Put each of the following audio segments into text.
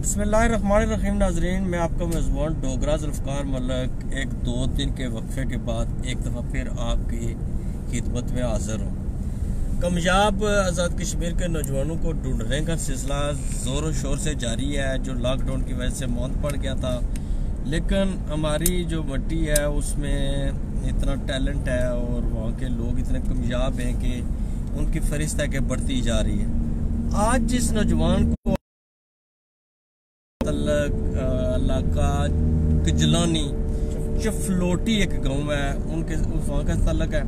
बिस्मिल्लाहिर्रहमानिर्रहीम नाजरीन, मैं आपका मेज़बान डोगरा ज़ुल्फ़कार मलिक एक दो दिन के वक्फे के बाद एक दफ़ा फिर आपकी खिदमत में हाज़िर हूँ। कमयाब आज़ाद कश्मीर के नौजवानों को ढूंढने का सिलसिला ज़ोर शोर से जारी है, जो लॉकडाउन की वजह से बंद पड़ गया था। लेकिन हमारी जो मिट्टी है उसमें इतना टैलेंट है और वहाँ के लोग इतने कमयाब हैं कि उनकी फरिश्त है कि बढ़ती जा रही है। आज जिस नौजवान को इलाका किजलानी चफलोटी एक गांव है, उनके वहाँ का तल्लक है।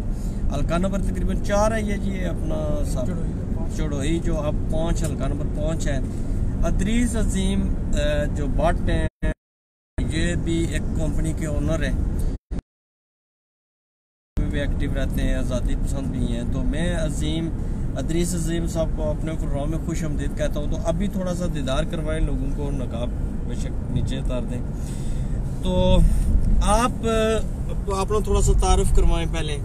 हल्का नंबर तकरीबन 4 है ये अपना चढ़ोई जो अब 5 हल्का नंबर 5 है। अदरीस अजीम जो भट्ट हैं, ये भी एक कंपनी के ओनर है, भी एक्टिव रहते हैं, आज़ादी पसंद भी हैं। तो मैं अदरीस अजीम साहब को अपने प्रोग्राम में खुश आमदीद कहता हूँ। तो अभी थोड़ा सा दीदार करवाएं लोगों को, नकाब बेशक नीचे उतार दें। तो आप अपना थोड़ा सा तारुफ करवाएं पहले।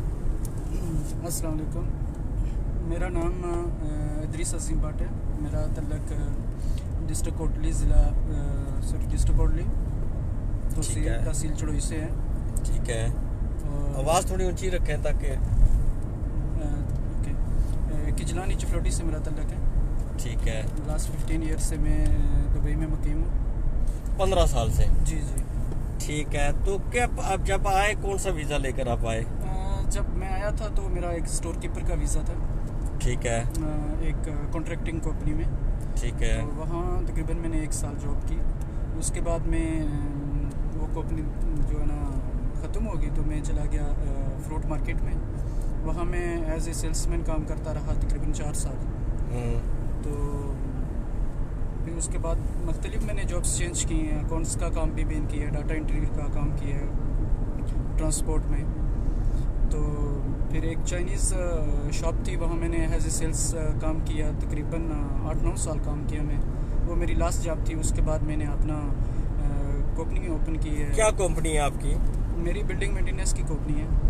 अस्सलाम वालेकुम, मेरा नाम अदरीस अजीम भट्ट है। मेरा तल्लक डिस्ट्रिक्ट कोटली ज़िला डिस्ट्रिक्ट कोटली तहसील चढ़ोई से है। ठीक है, आवाज़ थोड़ी ऊंची रखें ताकि किजलानी चफलोटी से मेरा तल्लक है। ठीक है। लास्ट 15 ईयर से मैं दुबई में मुकीम हूँ। 15 साल से? जी जी। ठीक है। तो क्या आप जब आए कौन सा वीज़ा लेकर आप आए? जब मैं आया था तो मेरा एक स्टोर कीपर का वीज़ा था। ठीक है। एक कॉन्ट्रैक्टिंग कंपनी में। ठीक है। तो वहाँ तकरीबन मैंने 1 साल जॉब की। उसके बाद में वो कंपनी जो है ना ख़त्म हो गई, तो मैं चला गया फ्रूट मार्केट में। वहाँ मैं एज ए सेल्समैन काम करता रहा तकरीबन 4 साल। तो फिर उसके बाद मुख्तलिफ मैंने जॉब्स चेंज की हैं। अकाउंट्स का काम भी मैंने किया, डाटा एंट्री का काम किया है ट्रांसपोर्ट में। तो फिर एक चाइनीज़ शॉप थी, वहाँ मैंने एज ए सेल्स काम किया, तकरीबन 8-9 साल काम किया मैं। वो मेरी लास्ट जॉब थी। उसके बाद मैंने अपना कंपनी ओपन की है। क्या कंपनी है आपकी? मेरी बिल्डिंग मेंटेनेंस की कंपनी है।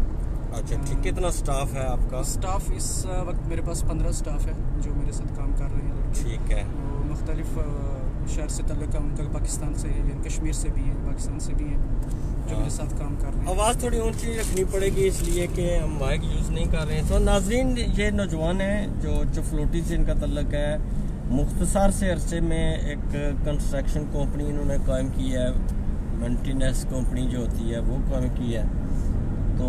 अच्छा, ठीक। कितना स्टाफ है आपका? स्टाफ इस वक्त मेरे पास 15 स्टाफ है जो मेरे साथ काम कर रहे हैं। ठीक है। वो मुख्तलिफ शहर से तल्लुक़ है उनका, पाकिस्तान से या कश्मीर से भी हैं, पाकिस्तान से भी हैं जो मेरे साथ काम कर रहे हैं। आवाज़ थोड़ी ऊंची रखनी पड़ेगी इसलिए कि हम माइक यूज़ नहीं कर रहे हैं। तो नाजरीन, ये नौजवान हैं जो चफलोटी से इनका तल्लुक़ है। मुख्तसर से अरसे में एक कंस्ट्रक्शन कंपनी इन्होंने कायम की है, मेंटेनेंस कंपनी जो होती है वो कायम की है। तो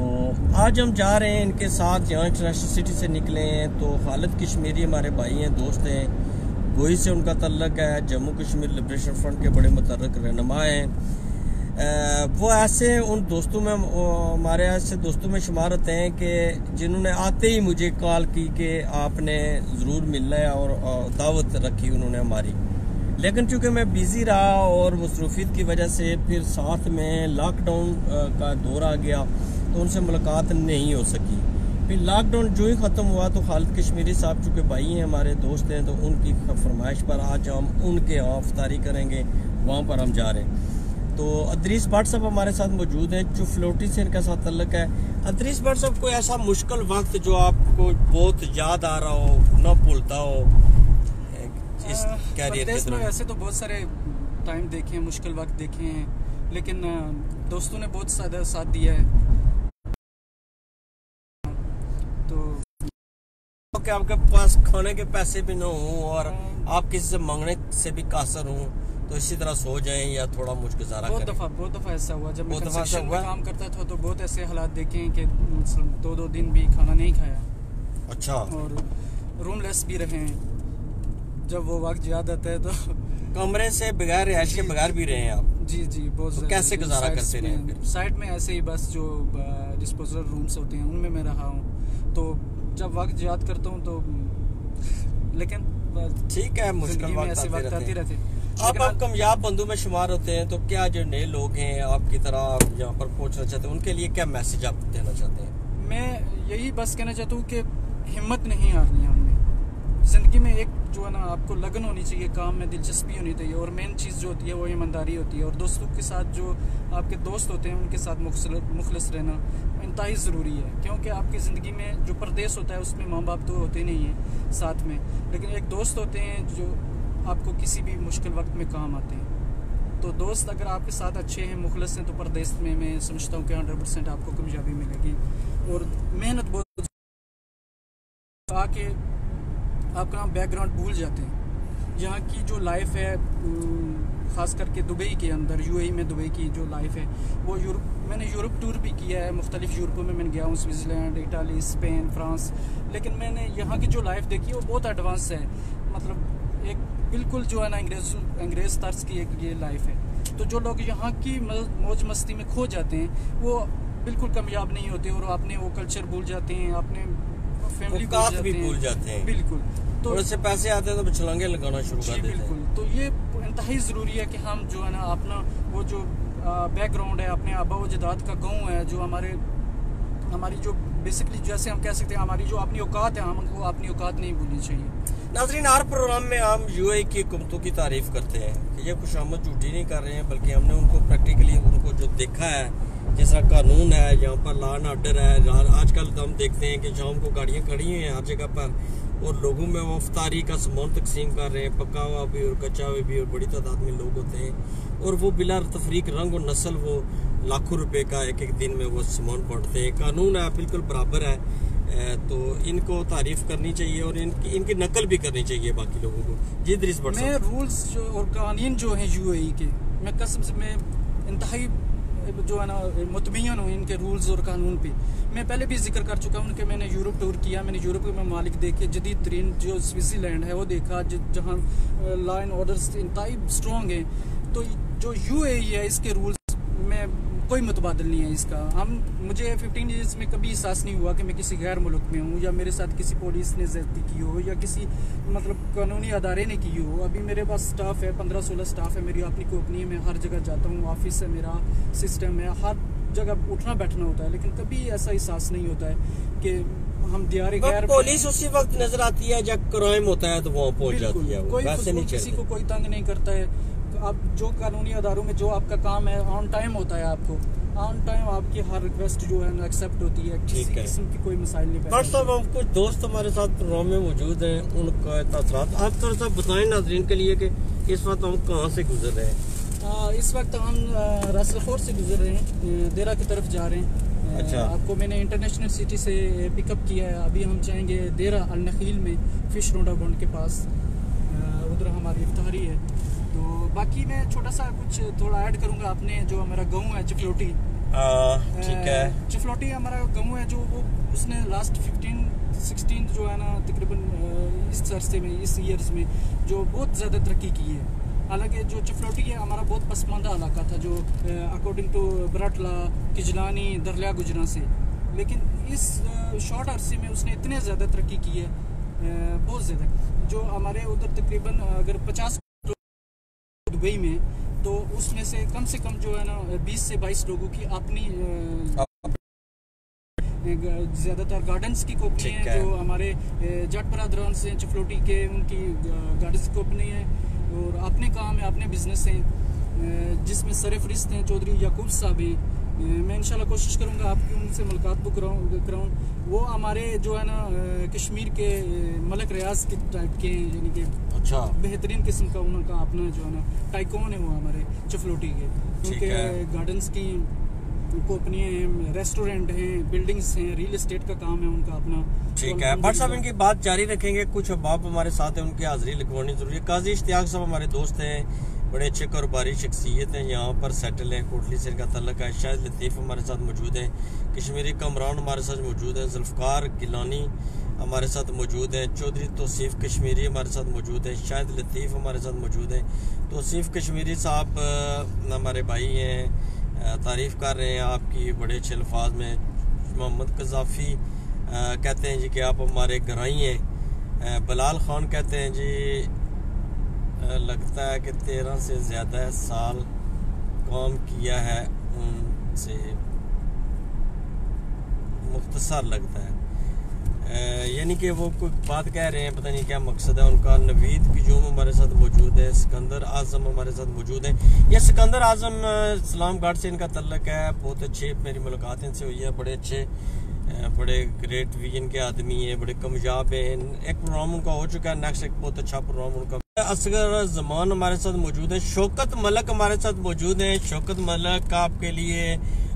आज हम जा रहे हैं इनके साथ, यहाँ इंटरनेशनल सिटी से निकले हैं। तो खालिद कश्मीरी हमारे भाई हैं, दोस्त हैं, गोई से उनका तल्लक है, जम्मू कश्मीर लिबरेशन फ्रंट के बड़े मुतर्रक रहनुमा हैं। वो ऐसे उन दोस्तों में हमारे ऐसे दोस्तों में शुमार होते हैं कि जिन्होंने आते ही मुझे कॉल की कि आपने ज़रूर मिलना है, और दावत रखी उन्होंने हमारी। लेकिन चूँकि मैं बिज़ी रहा और मसरूफियत की वजह से फिर साथ में लॉकडाउन का दौर आ गया, तो उनसे मुलाकात नहीं हो सकी। फिर लॉकडाउन जो ही ख़त्म हुआ तो खालिद कश्मीरी साहब चूँकि भाई हैं, हमारे दोस्त हैं, तो उनकी फरमाइश पर आज हम उनके यहाँ इफ्तारी करेंगे, वहाँ पर हम जा रहे हैं। तो अदरीस भट्ट साहब हमारे साथ मौजूद हैं, चफलोटी से इनका साथ तल्लक है। अदरीस भट्ट साहब, कोई ऐसा मुश्किल वक्त जो आपको बहुत याद आ रहा हो, न भूलता हो इस कैरियर के दौरान? वैसे तो बहुत सारे टाइम देखे हैं, मुश्किल वक्त देखे हैं, लेकिन दोस्तों ने बहुत ज़्यादा साथ दिया है। कि आपके पास खाने के पैसे भी न हों और आप किसी से मांगने से भी कासर हों, तो इसी तरह सो जाएं या थोड़ा मुश्किल बहुत दफ़ा ऐसा हुआ। जब मैं कंस्ट्रक्शन में काम करता था तो बहुत ऐसे हालात देखे हैं कि 2-2 दिन भी खाना नहीं खाया। अच्छा। और रूमलेस भी रहे हैं। जब वो वक्त याद आता है तो कमरे से बगैर, रिहाइश के बगैर भी रहे हैं आप? जी जी, बहुत। तो कैसे गुजारा करते रहे? साइड में ऐसे ही बस जो डिस्पोजल रूम्स होते हैं उनमें मैं रहा हूँ। तो जब वक्त याद करता हूँ तो, लेकिन ठीक है, मुश्किल वक्त आते रहते हैं। आप कामयाब बंदों में शुमार होते हैं, तो क्या जो नए लोग हैं आपकी तरह यहाँ पर पहुँचना चाहते हैं, उनके लिए क्या मैसेज आप देना चाहते हैं? मैं यही बस कहना चाहता हूँ कि हिम्मत नहीं हारनी है हमने। ज़िंदगी में एक जो है ना, आपको लगन होनी चाहिए, काम में दिलचस्पी होनी चाहिए, और मेन चीज़ जो होती है वो ईमानदारी होती है। और दोस्तों के साथ जो आपके दोस्त होते हैं उनके साथ मुखलिस रहना इंतहाई ज़रूरी है, क्योंकि आपकी ज़िंदगी में जो परदेश होता है उसमें माँ बाप तो होते नहीं हैं साथ में, लेकिन एक दोस्त होते हैं जो आपको किसी भी मुश्किल वक्त में काम आते हैं। तो दोस्त अगर आपके साथ अच्छे हैं, मुखलस हैं, तो परदेश में मैं समझता हूँ कि 100% आपको कामयाबी मिलेगी। और मेहनत बहुत आके आपका बैकग्राउंड भूल जाते हैं। यहाँ की जो लाइफ है, ख़ास करके दुबई के अंदर, यूएई में दुबई की जो लाइफ है वो मैंने यूरोप टूर भी किया है, मुख्तलिफ यूरोपों में मैंने गया हूँ, स्विट्ज़रलैंड, इटाली, स्पेन, फ्रांस। लेकिन मैंने यहाँ की जो लाइफ देखी वो बहुत एडवांस है, मतलब एक बिल्कुल जो है ना अंग्रेज़ तर्ज की एक ये लाइफ है। तो जो लोग यहाँ की मौज मस्ती में खो जाते हैं वो बिल्कुल कामयाब नहीं होते और अपने वो कल्चर भूल जाते हैं, अपने फैमिली भी भूल जाते हैं। बिल्कुल। तो इससे पैसे आते हैं तो छलांगे लगाना शुरू कर देते हैं। बिल्कुल। तो ये इंतहाई ज़रूरी है कि हम जो है ना अपना वो जो बैकग्राउंड है, अपने आबा व अजदाद का गाँव है, जो हमारी जो बेसिकली जैसे हम कह सकते हैं हमारी जो अपनी औकात है, हमको अपनी औकात नहीं भूलनी चाहिए। नाज़रीन, हर प्रोग्राम में हम यूएई की हुकूमतों की तारीफ करते हैं कि ये खुशामद झूठी नहीं कर रहे हैं, बल्कि हमने उनको प्रैक्टिकली उनको जो देखा है, जैसा कानून है, यहाँ पर लॉ एंड ऑर्डर है। आजकल तो हम देखते हैं कि शाम को गाड़ियाँ खड़ी हुई हैं हर जगह पर और लोगों में वो अफ्तारी का सामान तकसीम कर रहे हैं, पका हुआ भी और कच्चा हुआ भी, और बड़ी तादाद में लोग होते हैं और वो बिला तफरीक रंग और नस्ल वो लाखों रुपए का एक एक दिन में वो सामान बांटते हैं। कानून है बिल्कुल बराबर है, तो इनको तारीफ करनी चाहिए और इनकी नकल भी करनी चाहिए बाकी लोगों को। जी दरिस भट्ट साहब, मैं रूल्स जो और कानून जो हैं यूएई के, मैं कसम से मैं इंतहाई जो है ना मुतमईन हूँ इनके रूल्स और कानून पे। मैं पहले भी जिक्र कर चुका हूँ कि मैंने यूरोप टूर किया, मैंने यूरोप के ममालिक देखे, जदीद तरीन जो स्विट्ज़रलैंड है वो देखा, जहाँ लॉ एंड ऑर्डर्स इंतहाई स्ट्रॉन्ग है। तो जो यूएई है इसके रूल्स में कोई मुतबादल नहीं है इसका। मुझे 15 ईयर्स में कभी एहसास नहीं हुआ कि मैं किसी गैर मुल्क में हूँ या मेरे साथ किसी पुलिस ने ज़्यादती की हो या किसी मतलब कानूनी अदारे ने की हो। अभी मेरे पास स्टाफ है, 15-16 स्टाफ है, मेरी अपनी कंपनी है, मैं हर जगह जाता हूँ, ऑफिस है मेरा, सिस्टम है, हर जगह उठना बैठना होता है। लेकिन कभी ऐसा एहसास नहीं होता है कि हम दियारे गैर। पुलिस उसी वक्त नजर आती है जब क्राइम होता है तो वहाँ पहुँच जाती है, वैसे नहीं किसी को कोई तंग नहीं करता है। आप जो कानूनी अदारों में जो आपका काम है ऑन टाइम होता है, आपको ऑन टाइम आपकी हर रिक्वेस्ट जो है एक्सेप्ट होती है, किसी किस्म की कोई मसाइल नहीं। डॉक्टर साहब, हम कुछ दोस्त हमारे साथ प्रोग्राम में मौजूद हैं, उनका तासरात आप थोड़ा सा बताएं नाज़रीन के लिए कि इस वक्त हम कहाँ से गुजर रहे हैं। इस वक्त हम रासलखोर से गुजर रहे हैं, देरा की तरफ जा रहे हैं। अच्छा। आपको मैंने इंटरनेशनल सिटी से पिकअप किया है, अभी हम जाएंगे देरा अल नखील में, फिश रोडा बॉन्ड के पास, उधर हमारी इफ्तारी है। तो बाकी मैं छोटा सा कुछ थोड़ा ऐड करूंगा। आपने जो हमारा गाँव है चिफलोटी, ठीक है, चिफलोटी हमारा गाँव है जो वो उसने लास्ट 15-16 जो है ना तकरीबन इस अरसे में, इस ईयर्स में जो बहुत ज़्यादा तरक्की की है। हालांकि जो चिफलोटी है हमारा बहुत पसमानदा इलाका था जो अकॉर्डिंग टू बराटला, किजलानी, दरलिया गुजरा से, लेकिन इस शॉर्ट अरसे में उसने इतने ज़्यादा तरक्की की है, बहुत ज़्यादा। जो हमारे उधर तकरीबन अगर 50 दुबई में, तो उसमें से कम जो है ना 20 से 22 लोगों की अपनी ज़्यादातर गार्डन्स की कंपनी है। जो हमारे जट बरादरान से चिफलोटी के, उनकी गार्डन्स की कंपनी है और अपने काम है, अपने बिजनेस हैं, जिसमें सरफरिस्त हैं चौधरी याकूब साहब हैं। मैं इंशाल्लाह कोशिश करूंगा आपकी उनसे मुलाकात को कराऊं। वो हमारे जो है ना कश्मीर के मलक रियाज के टाइप के हैं, यानी कि अच्छा बेहतरीन किस्म का उनका अपना जो है ना टाइकॉन है वो हमारे चिफलोटी के। उनके गार्डन्स की कंपनियां हैं, रेस्टोरेंट हैं, बिल्डिंग्स हैं, रियल एस्टेट का काम है उनका अपना। ठीक है भट्ट साहब, इनकी बात जारी रखेंगे। कुछ अहबाब हमारे साथ हैं, उनकी हाजिरी लिखवानी जरूरी है। काजी इश्तियाक साहब हमारे दोस्त हैं, बड़े अच्छे कारोबारी शख्सियत हैं, यहाँ पर सेटल हैं, कोटली से इनका तल्लक है। शाहिद लतीफ़ हमारे साथ मौजूद हैं, कश्मीरी कमरान हमारे साथ मौजूद हैं, जुल्फ़कार गिलानी हमारे साथ मौजूद हैं, चौधरी तौसीफ़ कश्मीरी हमारे साथ मौजूद हैं, शाहिद लतीफ़ हमारे साथ मौजूद हैं। तौसीफ़ कश्मीरी साहब हमारे भाई हैं, तारीफ़ कर रहे हैं आपकी बड़े अच्छे अल्फाज में। मोहम्मद कज़ाफ़ी कहते हैं जी कि आप हमारे घराई हैं। बलाल ख़ान कहते हैं जी लगता है कि 13 से ज़्यादा साल काम किया है उनसे, मुख्तसर लगता है, यानी कि वो कोई बात कह रहे हैं, पता नहीं क्या मकसद है उनका। नवीद किजूम हमारे साथ मौजूद है, सिकंदर आज़म हमारे साथ मौजूद है। ये सिकंदर आज़म इस्लामाबाद से इनका तल्लक है, बहुत अच्छे मेरी मुलाकात इनसे हुई है, बड़े अच्छे बड़े ग्रेट विजन के आदमी हैं, बड़े कामयाब हैं। एक प्रोग्राम उनका हो चुका है, नेक्स्ट एक बहुत अच्छा प्रोग्राम उनका असगर जमान हमारे साथ मौजूद है, शौकत मलक हमारे साथ मौजूद हैं। शौकत मलक, आपके लिए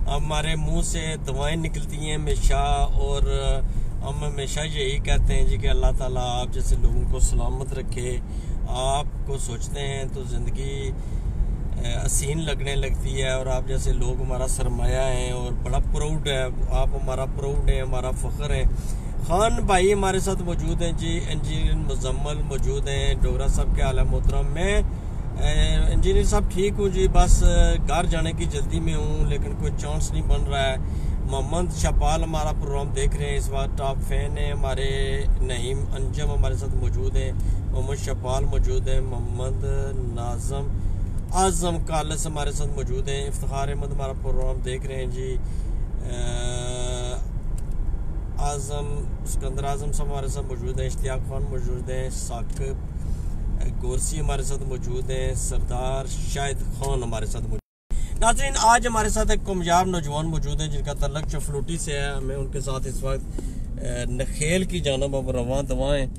हमारे मुंह से दुआएं निकलती हैं हमेशा, और हम हमेशा यही कहते हैं जी कि अल्लाह ताला आप जैसे लोगों को सलामत रखे। आपको सोचते हैं तो ज़िंदगी हसीन लगने लगती है, और आप जैसे लोग हमारा सरमाया हैं और बड़ा प्राउड है, आप हमारा प्राउड है, हमारा फ़ख्र है। खान भाई हमारे साथ मौजूद हैं जी, इंजीनियर मुजम्मल मौजूद हैं। डोगरा साहब के हाल है मोहतरम? मैं इंजीनियर साहब ठीक हूँ जी, बस घर जाने की जल्दी में हूँ, लेकिन कोई चांस नहीं बन रहा है। मोहम्मद शपाल हमारा प्रोग्राम देख रहे हैं इस बार, टॉप फैन है हमारे। नईम अंजम हमारे साथ मौजूद हैं, मोहम्मद शपाल मौजूद है, मोहम्मद नाजम आजम कालस हमारे साथ मौजूद हैं। इफ्तिखार अहमद हमारा प्रोग्राम देख रहे हैं जी। आजम सिकंदर आजम साहब हमारे साथ मौजूद हैं। इश्तियाक खान मौजूद हैं। साकिब गोरसी हमारे साथ मौजूद हैं। सरदार शाहिद खान हमारे साथ मौजूद हैं। नाज़रीन, आज हमारे साथ एक कामयाब नौजवान मौजूद हैं जिनका तल्लक चफलोटी से है। हमें उनके साथ इस वक्त नखेल की जानब अब रवां दवां हैं।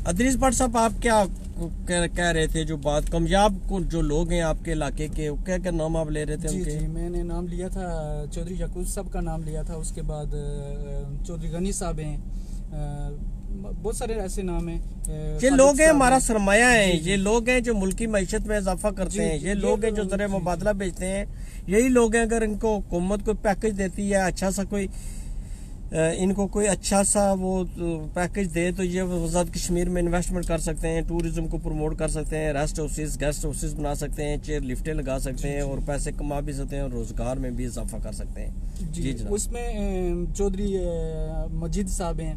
अदरीस भट्ट साहब, आप क्या कह रहे थे? जो बात कामयाब जो लोग हैं आपके इलाके के, क्या क्या नाम आप ले रहे थे? जी, मैंने नाम लिया था चौधरी यकूब साहब का नाम लिया था, उसके बाद चौधरी गनी साहब हैं, बहुत सारे ऐसे नाम हैं। ये लोग हैं हमारा सरमाया है, ये लोग हैं जो मुल्की मईशत में इजाफा करते हैं, ये लोग हैं जो ज़रा मुबादला बेचते हैं। यही लोग हैं, अगर इनको हुकूमत कोई पैकेज देती है, अच्छा सा कोई इनको कोई अच्छा सा वो पैकेज दे, तो ये आज़ाद कश्मीर में इन्वेस्टमेंट कर सकते हैं, टूरिज्म को प्रमोट कर सकते हैं, रेस्ट हाउसेस गेस्ट हाउसेस बना सकते हैं, चेयर लिफ्टें लगा सकते हैं, और पैसे कमा भी सकते हैं, और रोजगार में भी इजाफा कर सकते हैं। जी उसमें चौधरी मजीद साहब हैं,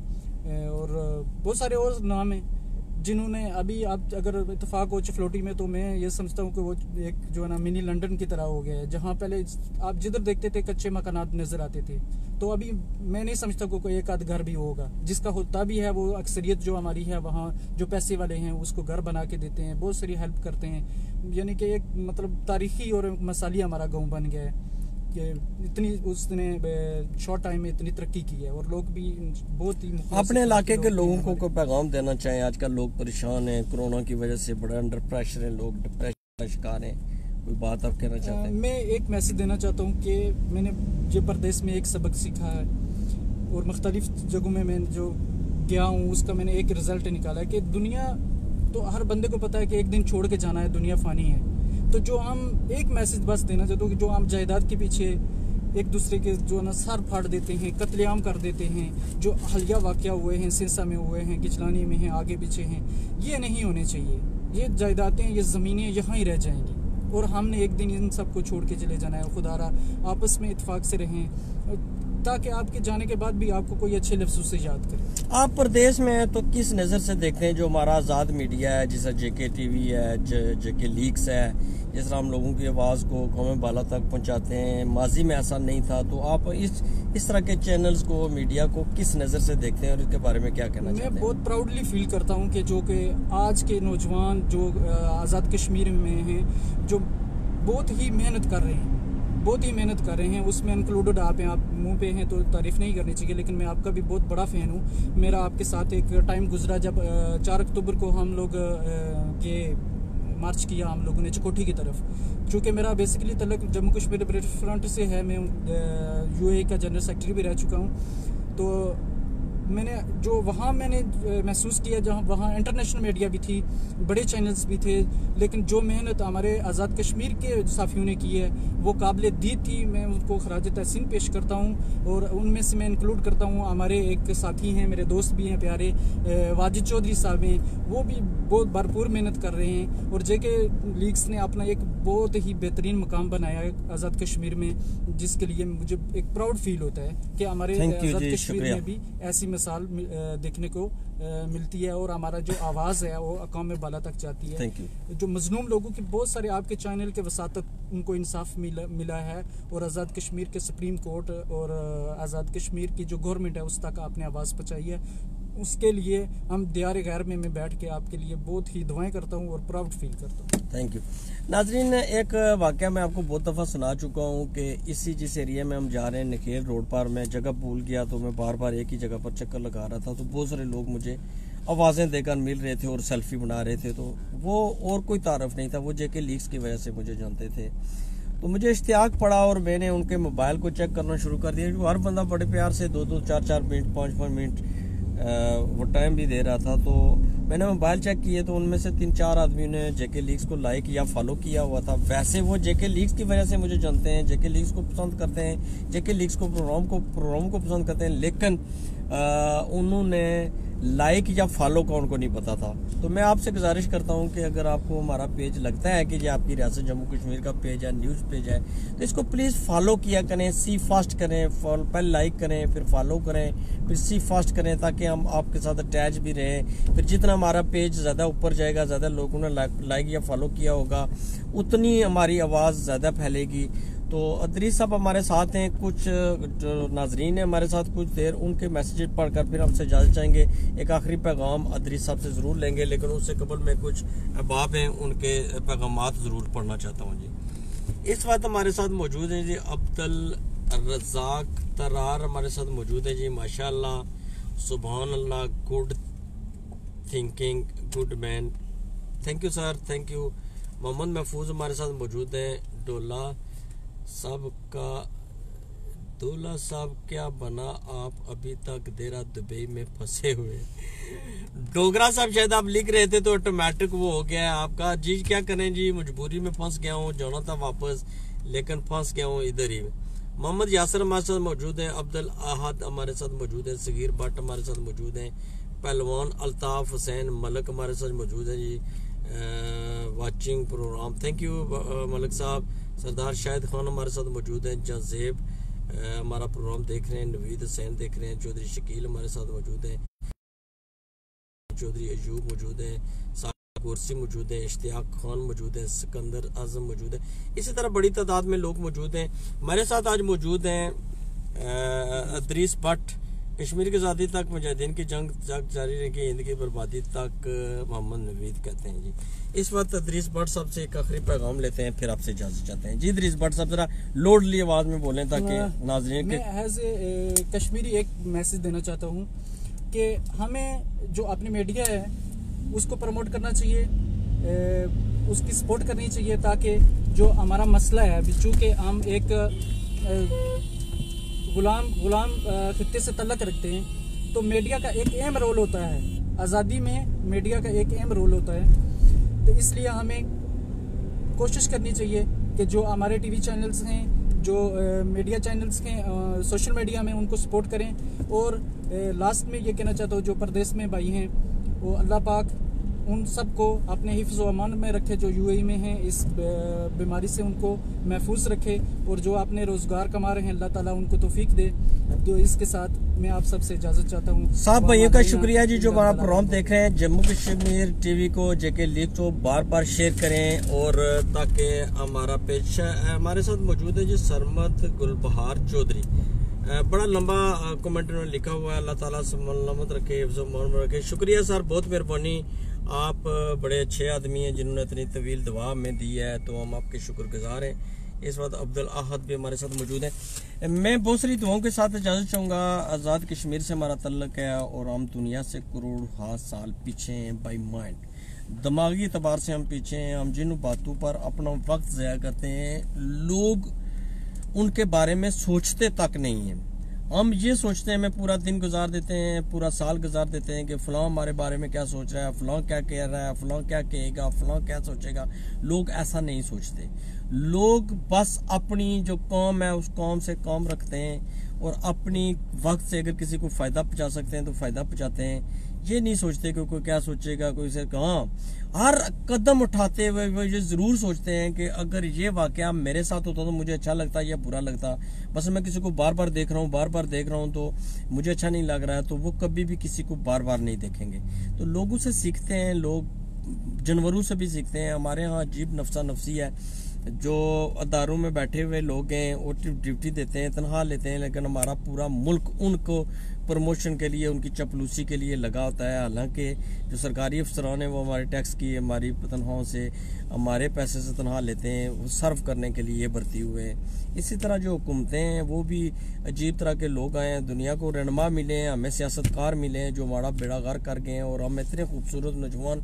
और बहुत सारे और नाम हैं जिन्होंने अभी, आप अगर इत्तेफाक हो चफलोटी में, तो मैं ये समझता हूँ कि वो एक जो है ना मिनी लंदन की तरह हो गया है, जहाँ पहले आप जिधर देखते थे कच्चे मकानात नजर आते थे, तो अभी मैं नहीं समझता कोई एक आध घर भी होगा। जिसका होता भी है, वो अक्सरियत जो हमारी है वहाँ जो पैसे वाले हैं उसको घर बना के देते हैं, बहुत सारी हेल्प करते हैं। यानी कि एक मतलब तारीखी और मसाली हमारा गाँव बन गया है कि इतनी उसने शॉर्ट टाइम में इतनी तरक्की की है, और लोग भी बहुत ही अपने इलाके के लोगों को कोई पैगाम देना चाहें? आजकल लोग परेशान हैं, कोरोना की वजह से बड़ा अंडर प्रेशर है, लोग डिप्रेशन का शिकार हैं, कोई बात आप कहना चाहते हैं? मैं एक मैसेज देना चाहता हूँ कि मैंने जो परदेश में एक सबक सीखा है, और मुख्तलिफ जगहों में मैं जो गया हूँ उसका मैंने एक रिजल्ट निकाला है कि दुनिया तो हर बंदे को पता है कि एक दिन छोड़ के जाना है, दुनिया फानी है। तो जो हम एक मैसेज बस देना चाहते हो कि जो हम जायदाद के पीछे एक दूसरे के जो ना सर फाड़ देते हैं, कत्लेआम कर देते हैं, जो हलिया वाक़या हुए हैं, सिरसा में हुए हैं, गिचलानी में हैं, आगे पीछे हैं, ये नहीं होने चाहिए। ये जायदादें, ये ज़मीनें यहाँ ही रह जाएंगी, और हमने एक दिन इन सब को छोड़ के चले जाना है। खुदारा आपस में इत्तेफाक से रहें, ताकि आपके जाने के बाद भी आपको कोई अच्छे लफ्ज़ों से याद करे। आप प्रदेश में हैं तो किस नज़र से देखते हैं जो हमारा आज़ाद मीडिया है, जैसा JK TV है, JK लीक्स है, जिस तरह हम लोगों की आवाज़ को कौम बाला तक पहुंचाते हैं? माजी में ऐसा नहीं था, तो आप इस तरह के चैनल्स को, मीडिया को किस नज़र से देखते हैं, और इसके बारे में क्या कहना चाहते हैं? मैं बहुत प्राउडली फील करता हूँ कि जो कि आज के नौजवान जो आज़ाद कश्मीर में हैं, जो बहुत ही मेहनत कर रहे हैं, बहुत ही मेहनत कर रहे हैं, उसमें इंक्लूडेड आप हैं। आप मुंह पे हैं तो तारीफ़ नहीं करनी चाहिए, लेकिन मैं आपका भी बहुत बड़ा फ़ैन हूँ। मेरा आपके साथ एक टाइम गुजरा जब 4 अक्टूबर को हम लोग के मार्च किया हम लोगों ने चकोठी की तरफ। चूँकि मेरा बेसिकली तल्लुक जम्मू कश्मीर लिबरेशन फ्रंट से है, मैं UAE का जनरल सेक्रेटरी भी रह चुका हूँ, तो मैंने जो वहाँ मैंने महसूस किया, जहाँ वहाँ इंटरनेशनल मीडिया भी थी, बड़े चैनल्स भी थे, लेकिन जो मेहनत हमारे आज़ाद कश्मीर के साफ़ियों ने की है वो काबिल दीद थी। मैं उनको खराज तहसीन पेश करता हूँ, और उनमें से मैं इंक्लूड करता हूँ हमारे एक साथी हैं, मेरे दोस्त भी हैं प्यारे, वाजिद चौधरी साहब हैं, वो भी बहुत भरपूर मेहनत कर रहे हैं। और JK लीग्स ने अपना एक बहुत ही बेहतरीन मकाम बनाया है आज़ाद कश्मीर में, जिसके लिए मुझे एक प्राउड फील होता है कि हमारे आज़ाद कश्मीर में भी ऐसी मिसाल देखने को मिलती है, और हमारा जो आवाज़ है वो अक़वाम बाला तक जाती है। जो मजलूम लोगों की बहुत सारे आपके चैनल के वसातत उनको इंसाफ मिला है, और आज़ाद कश्मीर के सुप्रीम कोर्ट और आज़ाद कश्मीर की जो गवर्नमेंट है उस तक आपने आवाज़ पहुँचाई है। उसके लिए हम दियार गैर में मैं बैठ के आपके लिए बहुत ही दुआएं करता हूँ और प्राउड फील करता हूँ। Thank you. नाजरीन, एक वाक़या मैं आपको बहुत दफ़ा सुना चुका हूँ कि जिस एरिया में हम जा रहे हैं नखेल रोड पर, मैं जगह भूल गया तो मैं बार बार एक ही जगह पर चक्कर लगा रहा था, तो बहुत सारे लोग मुझे आवाज़ें देकर मिल रहे थे और सेल्फी बना रहे थे, तो वो और कोई तारफ़ नहीं था, वो जेके लीक्स की वजह से मुझे जानते थे। तो मुझे इश्तियाक पड़ा और मैंने उनके मोबाइल को चेक करना शुरू कर दिया, क्योंकि हर बंदा बड़े प्यार से 2-2, 4-4 मिनट, 5-5 मिनट वो टाइम भी दे रहा था। तो मैंने मोबाइल चेक किए तो उनमें से 3-4 आदमियों ने जेके लीक्स को लाइक या फॉलो किया हुआ था। वैसे वो जेके लीक्स की वजह से मुझे जानते हैं, जेके लीक्स को पसंद करते हैं, जेके लीक्स को प्रोग्राम को पसंद करते हैं, लेकिन उन्होंने लाइक या फॉलो का उनको नहीं पता था। तो मैं आपसे गुजारिश करता हूं कि अगर आपको हमारा पेज लगता है कि ये आपकी रियासत जम्मू कश्मीर का पेज है, न्यूज़ पेज है, तो इसको प्लीज़ फॉलो किया करें, सी फास्ट करें, पहले लाइक करें, फिर फॉलो करें, फिर सी फास्ट करें, ताकि हम आपके साथ अटैच भी रहें। फिर जितना हमारा पेज ज़्यादा ऊपर जाएगा, ज़्यादा लोगों ने लाइक या फॉलो किया होगा, उतनी हमारी आवाज़ ज़्यादा फैलेगी। तो अदरीस साहब हमारे साथ हैं, कुछ जो नाजरीन है हमारे साथ, कुछ देर उनके मैसेज पढ़कर फिर हमसे इजाज़त चाहेंगे। एक आखिरी पैगाम अदरीस साहब से ज़रूर लेंगे, लेकिन उससे कबल मैं कुछ अहबाब हैं उनके पैगामात ज़रूर पढ़ना चाहता हूँ जी। इस वक्त हमारे साथ मौजूद हैं जी अब्दुल रज़ाक तरार हमारे साथ मौजूद है जी। माशाअल्लाह, सुभान अल्लाह, good thinking, good man, thank you sir, thank you. Mohammad Mahfooz हमारे साथ मौजूद हैं। डोला साहब क्या बना, आप अभी तक देरा दुबई में फंसे हुए। डोगरा साहब शायद आप लिख रहे थे तो ऑटोमेटिक वो हो गया है आपका जी। क्या करें जी, मजबूरी में फंस गया हूँ, जाना था वापस लेकिन फंस गया हूँ इधर ही। मोहम्मद यासर हमारे साथ मौजूद हैं, अब्दुल अहद हमारे साथ मौजूद हैं, सगीर भट्ट हमारे साथ मौजूद हैं, पहलवान अल्ताफ हुसैन मलक हमारे साथ मौजूद है जी। Watching programme, thank you Malak साहब। सरदार शाहिद खान हमारे साथ मौजूद हैं, जजेब हमारा प्रोग्राम देख रहे हैं, नवीद हुसैन देख रहे हैं, चौधरी शकील हमारे साथ मौजूद हैं, चौधरी अयूब मौजूद हैं, कुर्सी मौजूद है, इश्तियाक खान मौजूद है, सिकंदर आजम मौजूद है। इसी तरह बड़ी तादाद में लोग मौजूद हैं। हमारे साथ आज मौजूद हैं अदरीस भट्ट, कश्मीर की आज़ादी तक मुजाहिदीन की जंग जारी रखी, हिंद की बर्बादी तक मोहम्मद नवीद कहते हैं जी। इस वक्त अदरीस भट्ट साहब से एक आखिरी पैगाम लेते हैं, फिर आपसे इजाजत चाहते हैं जी। अदरीस भट्ट साहब जरा लोडली आवाज में बोलें ताकि नाज़रीन के एज ए कश्मीरी एक मैसेज देना चाहता हूँ कि हमें जो अपनी मीडिया है उसको प्रमोट करना चाहिए, उसकी सपोर्ट करनी चाहिए, ताकि जो हमारा मसला है, चूँकि हम एक गुलाम खित्ते से तल्लक रखते हैं, तो मीडिया का एक अहम रोल होता है, आज़ादी में मीडिया का एक अहम रोल होता है। तो इसलिए हमें कोशिश करनी चाहिए कि जो हमारे टीवी चैनल्स हैं, जो मीडिया चैनल्स हैं सोशल मीडिया में, उनको सपोर्ट करें। और लास्ट में ये कहना चाहता हूँ, जो परदेश में भाई हैं, वो अल्लाह पाक उन सबको अपने हिफ्ज़ व अमान में रखे, जो यूएई में हैं, इस बीमारी से उनको महफूज रखे, और जो अपने रोज़गार कमा रहे हैं अल्लाह ताला उनको तौफीक दे। तो इसके साथ मैं आप सबसे इजाज़त चाहता हूँ। साहब भाइयों का शुक्रिया जी जो हमारा प्रोग्राम देख रहे हैं। जम्मू कश्मीर टीवी को जेके लीग को बार बार शेयर करें, और ताकि हमारा पेज हमारे साथ मौजूद है जी सरमद गुलबहार चौधरी, बड़ा लंबा कमेंट उन्होंने लिखा हुआ है। अल्लाह ताला सलामत रखे, हिफ्ज़ व अमान में रखे। शुक्रिया सर, बहुत मेहरबानी, आप बड़े अच्छे आदमी हैं जिन्होंने इतनी तवील दुआ में दी है, तो हम आपके शुक्रगुजार हैं। इस वक्त अब्दुल अहद भी हमारे साथ मौजूद है। मैं बहुत सारी दुआओं के साथ इजाज़त चाहूँगा। आज़ाद कश्मीर से हमारा तल्लक है, और हम दुनिया से करोड़ साल पीछे हैं बाई माइंड, दिमागी एतबार से हम पीछे हैं। हम जिन बातों पर अपना वक्त ज़ाया करते हैं, लोग उनके बारे में सोचते तक नहीं हैं। हम ये सोचते हैं, मैं पूरा दिन गुजार देते हैं, पूरा साल गुजार देते हैं कि फ़लाँ हमारे बारे में क्या सोच रहा है, फ़लाँ क्या कह रहा है, फ़लाँ क्या कहेगा, फ़लाँ क्या सोचेगा। लोग ऐसा नहीं सोचते। लोग बस अपनी जो कौम है उस कौम से कौम रखते हैं, और अपनी वक्त से अगर किसी को फ़ायदा पहुँचा सकते हैं तो फ़ायदा पहुँचाते हैं। ये नहीं सोचते कि कोई क्या सोचेगा, कोई से कहाँ। हर कदम उठाते हुए वो ये ज़रूर सोचते हैं कि अगर ये वाक़या मेरे साथ होता तो मुझे अच्छा लगता या बुरा लगता। बस मैं किसी को बार बार देख रहा हूँ तो मुझे अच्छा नहीं लग रहा है, तो वो कभी भी किसी को बार बार नहीं देखेंगे। तो लोगों से सीखते हैं, लोग जानवरों से भी सीखते हैं। हमारे यहाँ अजीब नफ्सा नफसी है, जो अदारों में बैठे हुए लोग हैं वो ड्यूटी देते हैं, तनख्वाह लेते हैं, लेकिन हमारा पूरा मुल्क उनको प्रमोशन के लिए, उनकी चपलूसी के लिए लगा होता है। हालांकि जो सरकारी अफसरान हैं वो हमारे टैक्स की, हमारी तनख्वाहों से, हमारे पैसे से तनख्वाह लेते हैं, वो सर्व करने के लिए भर्ती हुए हैं। इसी तरह जो हुकूमतें हैं वो भी अजीब तरह के लोग आए हैं, दुनिया को रहनुमा मिले हैं, हमें सियासतकार मिले हैं जो हमारा बेड़ा गर्क कर गए हैं, और हम इतने खूबसूरत नौजवान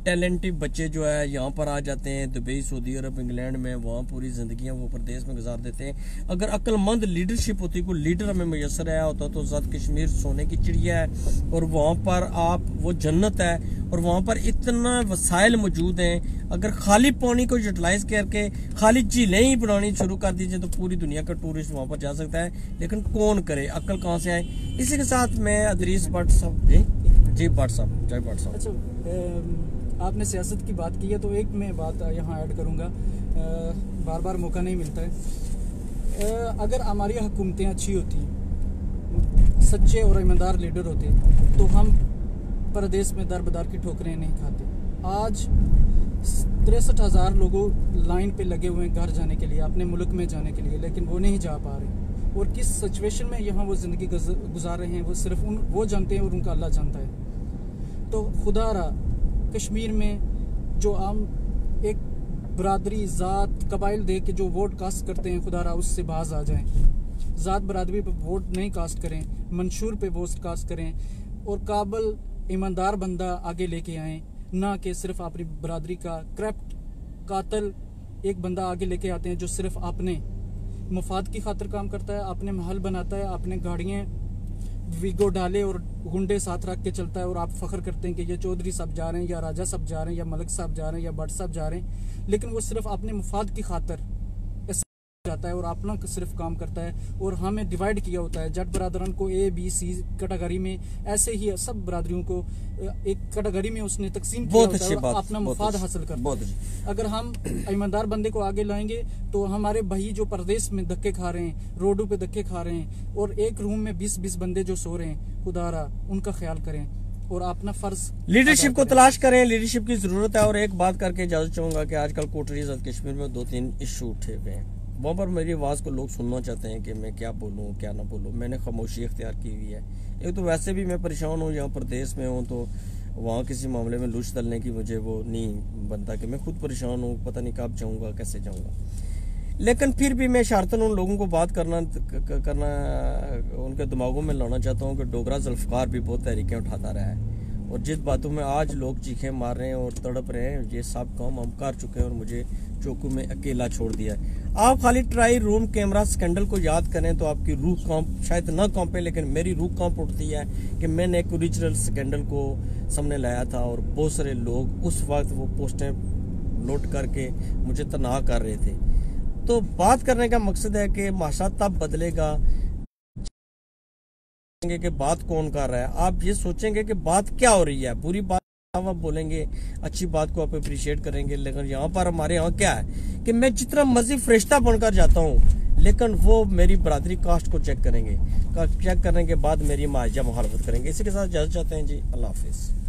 टैलेंटिव बच्चे जो है यहाँ पर आ जाते हैं दुबई, सऊदी अरब, इंग्लैंड में, वहाँ पूरी ज़िंदगियाँ वो प्रदेश में गुजार देते हैं। अगर अक्लमंद लीडरशिप होती, कोई लीडर हमें मैसर आया होता तो ज़ात कश्मीर सोने की चिड़िया है, और वहाँ पर आप वो जन्नत है, और वहाँ पर इतना वसाइल मौजूद हैं। अगर खाली पानी को यूटिलाइज करके खाली झीलें ही बनानी शुरू कर दीजिए तो पूरी दुनिया का टूरिस्ट वहाँ पर जा सकता है, लेकिन कौन करे, अक्ल कहाँ से आए। इसी के साथ मैं अदरीस भट्ट साहब जी भट्ट साहब, जय भट्ट साहब। अच्छा, आपने सियासत की बात की है तो एक मैं बात यहाँ ऐड करूँगा, बार बार मौका नहीं मिलता है। अगर हमारी हुकूमतें अच्छी होती, सच्चे और ईमानदार लीडर होते, तो हम प्रदेश में दर बदर की ठोकरें नहीं खाते। आज 63,000 लोगों लाइन पे लगे हुए हैं घर जाने के लिए, अपने मुल्क में जाने के लिए, लेकिन वो नहीं जा पा रहे। और किस सिचुएशन में यहाँ वो ज़िंदगी गुजार रहे हैं वो सिर्फ वो जानते हैं और उनका अल्लाह जानता है। तो खुदा रहा कश्मीर में जो आम एक बरादरी, ज़ात, कबाइल दे के जो वोट कास्ट करते हैं, खुदा रहा उससे बाज आ जाएं। ज़ात बरादरी पे वोट नहीं कास्ट करें, मंशूर पे वोट कास्ट करें, और काबिल ईमानदार बंदा आगे लेके आएँ, ना कि सिर्फ अपनी बरादरी का करप्ट कातल एक बंदा आगे लेके आते हैं जो सिर्फ अपने मफाद की खातिर काम करता है, अपने महल बनाता है, अपने गाड़ियाँ वीगो डाले और गुंडे साथ रख के चलता है, और आप फख्र करते हैं कि ये चौधरी साहब जा रहे हैं, या राजा साहब जा रहे हैं, या मलिक साहब जा रहे हैं, या भट्ट साहब जा रहे हैं, लेकिन वो सिर्फ अपने मफाद की खातिर जाता है और अपना सिर्फ काम करता है। और हमें डिवाइड किया होता है जट बरादरान को A, B, C कैटेगरी में, ऐसे ही सब बरादरियों को एक कैटेगरी में उसने तकसीम किया होता है और अपना मुफाद हासिल करता है। अगर हम ईमानदार बंदे को आगे लाएंगे तो हमारे भाई जो प्रदेश में धक्के खा रहे हैं, रोडों पे धक्के खा रहे हैं, और एक रूम में 20-20 बंदे जो सो रहे हैं, खुदारा उनका ख्याल करें और अपना फर्ज लीडरशिप को तलाश करें। लीडरशिप की जरूरत है। और एक बात करके इजाजत चाहूंगा कि आजकल कोटरी आज़ाद कश्मीर में 2-3 इशू उठे हुए हैं, वहाँ पर मेरी आवाज़ को लोग सुनना चाहते हैं कि मैं क्या बोलूँ क्या ना बोलूँ। मैंने खामोशी इख्तियार की हुई है। एक तो वैसे भी मैं परेशान हूँ, यहाँ प्रदेश में हूँ तो वहाँ किसी मामले में लुच तलने की मुझे वो नहीं बनता कि मैं खुद परेशान हूँ, पता नहीं कब जाऊँगा, कैसे जाऊँगा। लेकिन फिर भी मैं शारतन उन लोगों को बात करना उनके दिमागों में लाना चाहता हूँ कि डोगरा जुल्फ़कार भी बहुत तहरीकें उठाता रहा है, और जिस बातों में आज लोग चीखें मार रहे हैं और तड़प रहे हैं, ये सब काम हम कर चुके हैं और मुझे चौकू में अकेला छोड़ दिया है। आप खाली ट्राई रूम कैमरा स्कैंडल को याद करें तो आपकी रूह कांप, शायद ना कांपे लेकिन मेरी रूह कांप उठती है कि मैंने एक ओरिजिनल स्कैंडल को सामने लाया था, और बहुत सारे लोग उस वक्त वो पोस्टें नोट करके मुझे तनाह कर रहे थे। तो बात करने का मकसद है कि माशा तब बदलेगा कि बात कौन कर रहा है। आप ये सोचेंगे कि बात क्या हो रही है, बुरी बात आप बोलेंगे, अच्छी बात को आप अप्रिशिएट करेंगे। लेकिन यहाँ पर हमारे यहाँ क्या है कि मैं जितना मर्जी फरिश्ता बनकर जाता हूँ, लेकिन वो मेरी बरादरी कास्ट को चेक करेंगे, चेक करने के बाद मेरी मुआवजा मुखालफत करेंगे। इसी के साथ इजाजत चाहते हैं जी, अल्लाह हाफिज।